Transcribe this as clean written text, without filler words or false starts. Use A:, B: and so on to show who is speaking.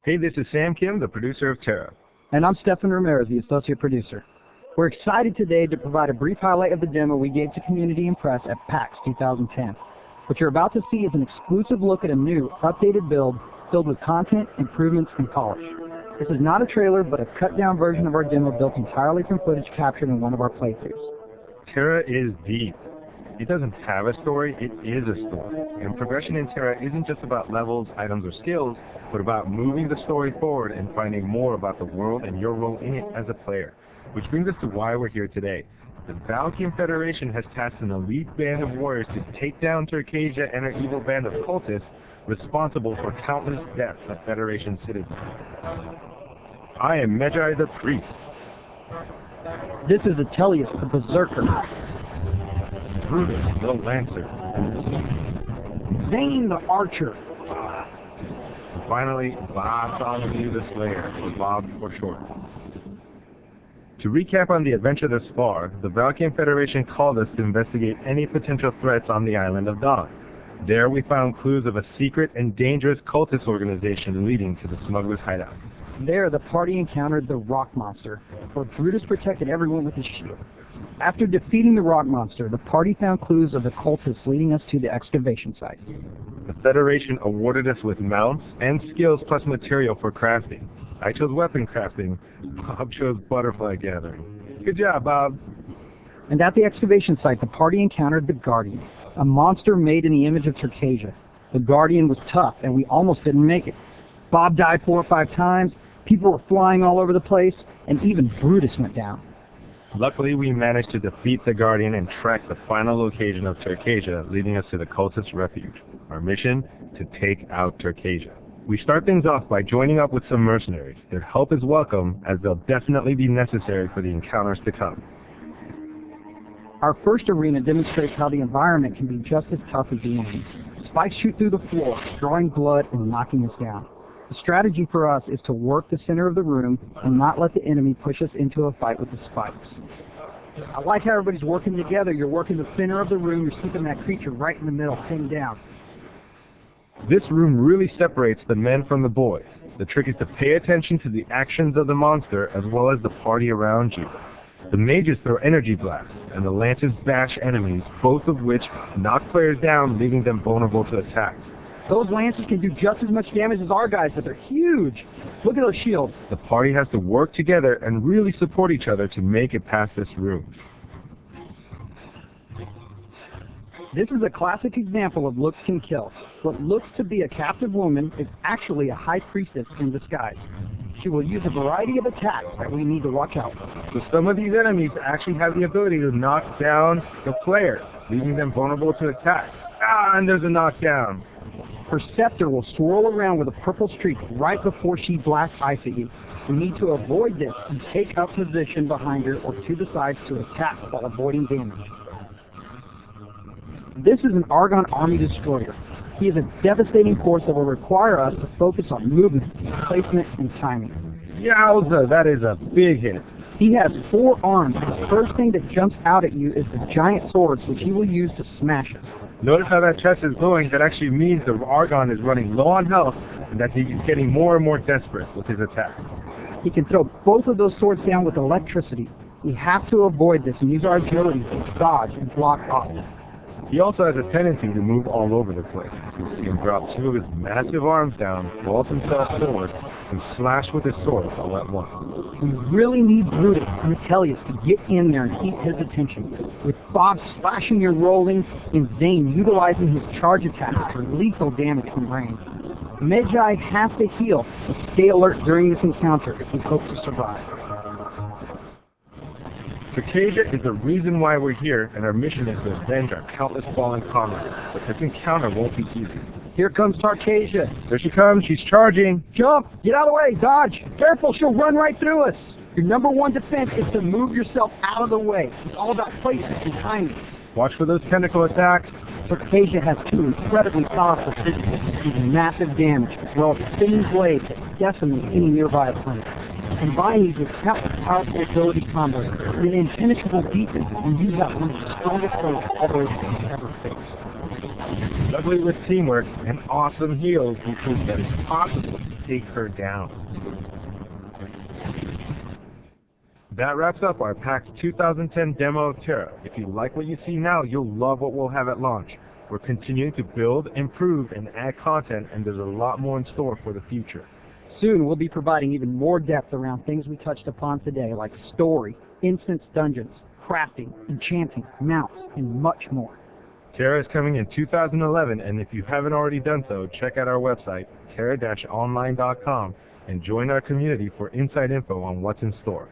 A: Hey, this is Sam Kim, the producer of TERA.
B: And I'm Stefan Ramirez, the associate producer. We're excited today to provide a brief highlight of the demo we gave to community and press at PAX 2010. What you're about to see is an exclusive look at a new, updated build filled with content, improvements, and polish. This is not a trailer, but a cut-down version of our demo built entirely from footage captured in one of our playthroughs.
A: TERA is deep. It doesn't have a story, it is a story. And progression in TERA isn't just about levels, items, or skills, but about moving the story forward and finding more about the world and your role in it as a player. Which brings us to why we're here today. The Valkyrian Federation has tasked an elite band of warriors to take down Turkasia and her evil band of cultists responsible for countless deaths of Federation citizens. I am Medjai the Priest.
B: This is Atelius the Berserker.
A: Brutus the Lancer.
B: Zane the Archer.
A: And finally, Bartholomew the Slayer, or Bob for short. To recap on the adventure thus far, the Valkyrian Federation called us to investigate any potential threats on the island of Dawn. There we found clues of a secret and dangerous cultist organization leading to the smuggler's hideout.
B: There, the party encountered the Rock Monster, where Brutus protected everyone with his shield. After defeating the Rock Monster, the party found clues of the cultists leading us to the excavation site.
A: The Federation awarded us with mounts and skills plus material for crafting. I chose weapon crafting. Bob chose butterfly gathering. Good job, Bob.
B: And at the excavation site, the party encountered the Guardian, a monster made in the image of Turkasia. The Guardian was tough, and we almost didn't make it. Bob died 4 or 5 times, people were flying all over the place, and even Brutus went down.
A: Luckily, we managed to defeat the Guardian and track the final location of Turkasia, leading us to the cultist refuge. Our mission? To take out Turkasia. We start things off by joining up with some mercenaries. Their help is welcome, as they'll definitely be necessary for the encounters to come.
B: Our first arena demonstrates how the environment can be just as tough as the enemy. Spikes shoot through the floor, drawing blood and knocking us down. The strategy for us is to work the center of the room and not let the enemy push us into a fight with the spikes. I like how everybody's working together. You're working the center of the room, you're keeping that creature right in the middle, pinned down.
A: This room really separates the men from the boys. The trick is to pay attention to the actions of the monster as well as the party around you. The mages throw energy blasts, and the lances bash enemies, both of which knock players down, leaving them vulnerable to attacks.
B: Those lances can do just as much damage as our guys, but they're huge. Look at those shields.
A: The party has to work together and really support each other to make it past this room.
B: This is a classic example of looks can kill. What looks to be a captive woman is actually a high priestess in disguise. She will use a variety of attacks that we need to watch out for.
A: So some of these enemies actually have the ability to knock down the player, leaving them vulnerable to attacks. And there's a knockdown.
B: Her scepter will swirl around with a purple streak right before she blasts ice at you. We need to avoid this and take up position behind her or to the sides to attack while avoiding damage. This is an Argon Army Destroyer. He is a devastating force that will require us to focus on movement, placement, and timing.
A: Yowza, that is a big hit.
B: He has 4 arms. The first thing that jumps out at you is the giant swords, which he will use to smash us.
A: Notice how that chest is glowing. That actually means the Argon is running low on health and that he's getting more and more desperate with his attack.
B: He can throw both of those swords down with electricity. We have to avoid this and use our agility to dodge and block off.
A: He also has a tendency to move all over the place. You see him drop 2 of his massive arms down, vault himself forward, and slash with his sword all at once.
B: We really need Brutus and Atelius to get in there and keep his attention. With Bob slashing and rolling, and Zane utilizing his charge attacks for lethal damage from range. Medjai has to heal and stay alert during this encounter if we hope to survive.
A: Turkasia is the reason why we're here, and our mission is to avenge our countless fallen comrades. But this encounter won't be easy.
B: Here comes Turkasia.
A: There she comes, she's charging.
B: Jump! Get out of the way! Dodge! Careful, she'll run right through us! Your number 1 defense is to move yourself out of the way. It's all about placement and timing.
A: Watch for those tentacle attacks.
B: Turkasia has 2 incredibly powerful physics that do massive damage, as well as spinning blades that decimate any nearby opponent. Combine these with countless powerful ability combos and an impenetrable defense, and you have one of the strongest foes ever faced.
A: Juggling with teamwork and awesome heals will prove that it's possible to take her down. That wraps up our PAX 2010 demo of TERA. If you like what you see now, you'll love what we'll have at launch. We're continuing to build, improve, and add content, and there's a lot more in store for the future.
B: Soon we'll be providing even more depth around things we touched upon today, like story, instance dungeons, crafting, enchanting, mounts, and much more.
A: TERA is coming in 2011, and if you haven't already done so, check out our website, tera-online.com, and join our community for inside info on what's in store.